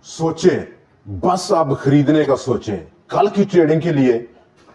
सोचें, बस अब खरीदने का सोचें। कल की ट्रेडिंग के लिए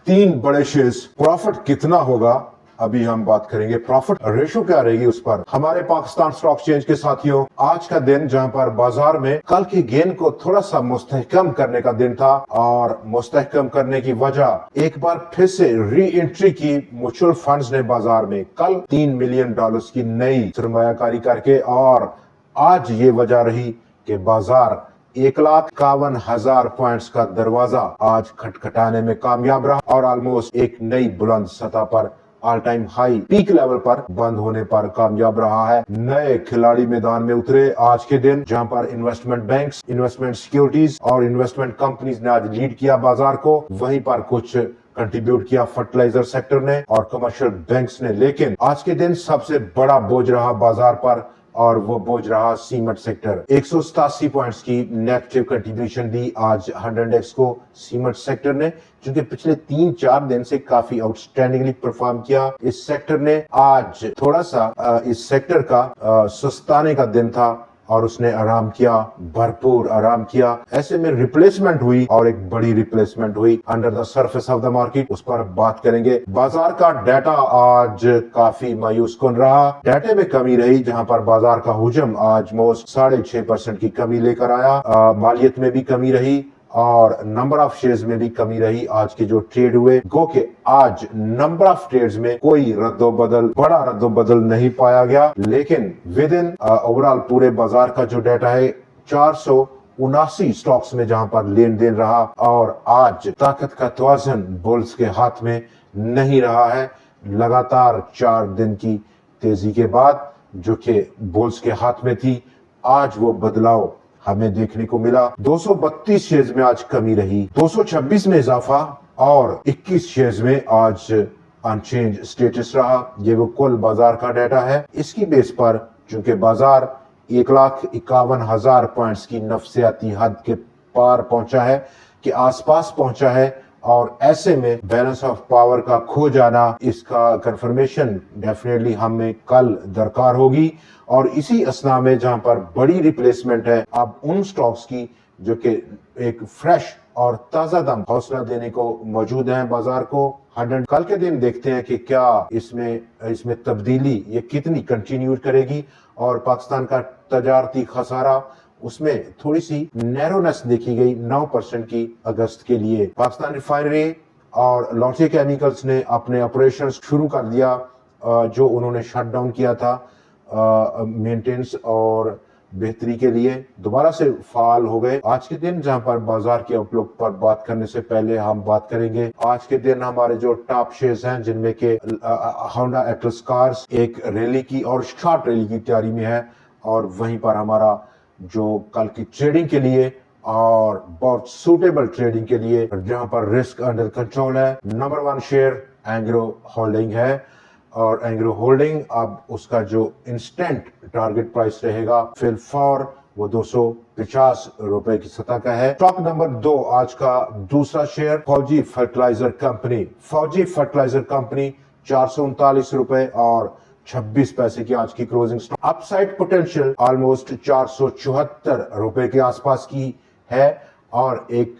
3 बड़े शेयर्स, प्रॉफिट कितना होगा अभी हम बात करेंगे। प्रॉफिट रेशो क्या रहेगी उस पर। हमारे पाकिस्तान स्टॉक एक्सचेंज के साथियों, आज का दिन जहां पर बाजार में कल की गेन को थोड़ा सा मुस्तहकम करने का दिन था, और मुस्तहकम करने की वजह एक बार फिर से री एंट्री की म्यूचुअल फंड्स ने बाजार में कल $3 मिलियन की नई सरमायाकारी करके, और आज ये वजह रही कि बाजार 1,51,000 पॉइंट्स का दरवाजा आज खटखटाने में कामयाब रहा और ऑलमोस्ट एक नई बुलंद सतह पर all time high peak level पर बंद होने पर कामयाब रहा है। नए खिलाड़ी मैदान में उतरे आज के दिन, जहां पर इन्वेस्टमेंट बैंक्स, इन्वेस्टमेंट सिक्योरिटीज और इन्वेस्टमेंट कंपनीज ने आज लीड किया बाजार को। वहीं पर कुछ कंट्रीब्यूट किया फर्टिलाइजर सेक्टर ने और कमर्शियल बैंक्स ने। लेकिन आज के दिन सबसे बड़ा बोझ रहा बाजार पर, और वो बोझ रहा सीमेंट सेक्टर। 187 पॉइंट्स की नेगेटिव कंट्रीब्यूशन दी आज 100 को सीमेंट सेक्टर ने, क्योंकि पिछले 3-4 दिन से काफी आउटस्टैंडिंगली परफॉर्म किया इस सेक्टर ने। आज थोड़ा सा इस सेक्टर का सुस्ताने का दिन था और उसने आराम किया, भरपूर आराम किया। ऐसे में रिप्लेसमेंट हुई, और एक बड़ी रिप्लेसमेंट हुई under the surface of the market, उस पर बात करेंगे। बाजार का डाटा आज काफी मायूस कुन रहा। डाटे में कमी रही, जहां पर बाजार का हुजम आज मोस्ट 6.5% की कमी लेकर आया। मालियत में भी कमी रही और नंबर ऑफ शेयर्स में भी कमी रही। आज के जो ट्रेड हुए, गो के आज नंबर ऑफ ट्रेड्स में कोई बड़ा रद्दोबदल नहीं पाया गया। लेकिन विद इन ओवरऑल पूरे बाजार का जो डाटा है, 479 स्टॉक्स में जहां पर लेन देन रहा, और आज ताकत का तवाज़ुन बुल्स के हाथ में नहीं रहा है। लगातार 4 दिन की तेजी के बाद जो कि बुल्स के हाथ में थी, आज वो बदलाव हमें देखने को मिला। 232 शेयर्स में आज कमी रही, 226 में इजाफा, और 21 शेयर्स में आज अनचेंज स्टेटस रहा। ये वो कुल बाजार का डाटा है। इसकी बेस पर चूंकि बाजार 1,51,000 पॉइंट्स की नफसियाती हद के पार पहुंचा है, कि आसपास पहुंचा है, और ऐसे में बैलेंस ऑफ पावर का खो जाना, इसका कंफर्मेशन डेफिनेटली हमें कल दरकार होगी। और इसी असना में जहां पर बड़ी रिप्लेसमेंट है अब उन स्टॉक्स की, जो कि एक फ्रेश और ताजा दम हौसला देने को मौजूद है बाजार को। 100 कल के दिन देखते हैं कि क्या इसमें तब्दीली ये कितनी कंटिन्यू करेगी, और पाकिस्तान का तजारती खसारा, उसमें थोड़ी सी नैरोनेस देखी गई 9% की अगस्त के लिए। पाकिस्तान रिफाइनरी और लॉन्ची केमिकल्स ने अपने ऑपरेशन शुरू कर दिया, जो उन्होंने शट डाउन किया था मेंटेनेंस और बेहतरी के लिए, दोबारा से फाल हो गए आज के दिन। जहां पर बाजार के आउटलुक पर बात करने से पहले हम बात करेंगे आज के दिन हमारे जो टॉप शेयर्स हैं, जिनमें के होंडा एटलस कार्स एक रैली की और शॉर्ट रैली की तैयारी में है, और वहीं पर हमारा जो कल की ट्रेडिंग के लिए और बहुत सूटेबल ट्रेडिंग के लिए, जहां पर रिस्क अंडर कंट्रोल है, नंबर 1 शेयर एंग्रो होल्डिंग है। और एंग्रो होल्डिंग अब उसका जो इंस्टेंट टारगेट प्राइस रहेगा फिल फॉर, वो 250 रुपए की सतह का है। स्टॉक नंबर 2 आज का दूसरा शेयर फौजी फर्टिलाइजर कंपनी। फौजी फर्टिलाइजर कंपनी 439 रुपए और 26 पैसे की आज की क्लोजिंग। अपसाइड पोटेंशियल ऑलमोस्ट 474 रुपए के आसपास की है, और एक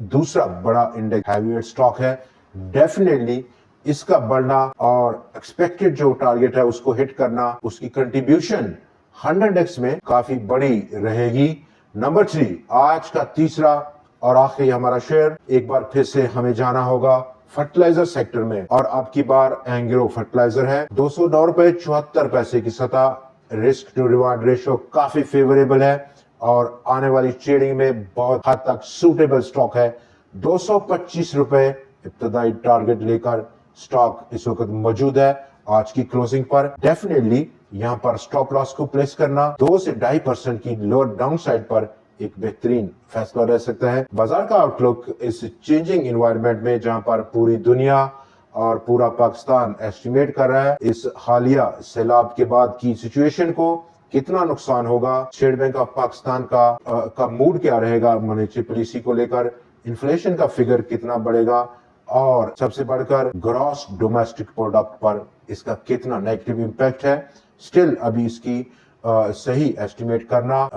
दूसरा बड़ा इंडेक्स हैवीवेट स्टॉक है। डेफिनेटली इसका बढ़ना और एक्सपेक्टेड जो टारगेट है उसको हिट करना, उसकी कंट्रीब्यूशन 100x में काफी बड़ी रहेगी। नंबर 3 आज का तीसरा और आखिरी हमारा शेयर, एक बार फिर से हमें जाना होगा फर्टिलाइजर सेक्टर में, और अब की बार एंग्रो फर्टिलाइजर है। 209 रुपए 74 पैसे की सतह। रिस्क टू रिवार्ड रेशियो काफी फेवरेबल है, और आने वाली ट्रेडिंग में बहुत हद तक सूटेबल स्टॉक है। 225 रुपए इब्तदाई टारगेट लेकर स्टॉक इस वक्त मौजूद है आज की क्लोजिंग पर। डेफिनेटली यहां पर स्टॉप लॉस को प्लेस करना 2 से 2.5% की लोअर डाउन साइड पर एक बेहतरीन फैसला रह सकता है। बाजार का आउटलुक इस चेंजिंग एनवायरनमेंट में, जहां पर पूरी दुनिया और पूरा पाकिस्तान एस्टिमेट कर रहा है इस हालिया सैलाब के बाद की सिचुएशन को, कितना नुकसान होगा, स्टेट बैंक ऑफ पाकिस्तान का मूड क्या रहेगा मॉनेटरी पॉलिसी को लेकर, इन्फ्लेशन का फिगर कितना बढ़ेगा, और सबसे बढ़कर ग्रॉस डोमेस्टिक प्रोडक्ट पर इसका कितना नेगेटिव इंपैक्ट है। स्टिल अभी इसकी सही एस्टिमेट करना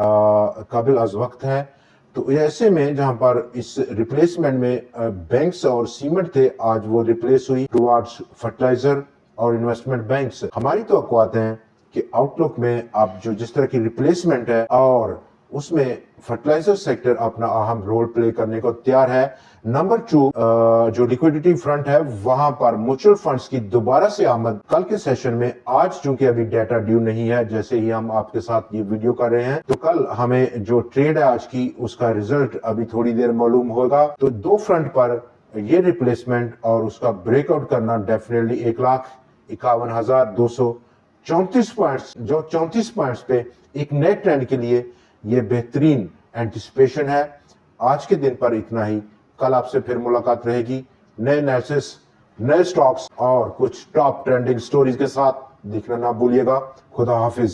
काबिल अज वक्त है। तो ऐसे में जहां पर इस रिप्लेसमेंट में बैंक्स और सीमेंट थे, आज वो रिप्लेस हुई टुवार्ड्स फर्टिलाइजर और इन्वेस्टमेंट बैंक्स। हमारी तवक्कुआत हैं कि आउटलुक में आप जो जिस तरह की रिप्लेसमेंट है और उसमें फर्टिलाइजर सेक्टर अपना अहम रोल प्ले करने को तैयार है। नंबर 2, जो लिक्विडिटी फ्रंट है वहां पर म्यूचुअल फंड्स की दोबारा से आमद कल के सेशन में। आज चूंकि अभी डाटा ड्यू नहीं है, जैसे ही हम आपके साथ ये वीडियो कर रहे हैं, तो कल हमें जो ट्रेड है आज की उसका रिजल्ट अभी थोड़ी देर मालूम होगा। तो दो फ्रंट पर ये रिप्लेसमेंट और उसका ब्रेकआउट करना डेफिनेटली 1,51,234 पॉइंट्स, जो 34 पॉइंट्स पे एक नए ट्रेंड के लिए ये बेहतरीन एंटिसिपेशन है। आज के दिन पर इतना ही। कल आपसे फिर मुलाकात रहेगी नए एनालिसिस, नए स्टॉक्स और कुछ टॉप ट्रेंडिंग स्टोरीज के साथ। देखना ना भूलिएगा। खुदा हाफिज।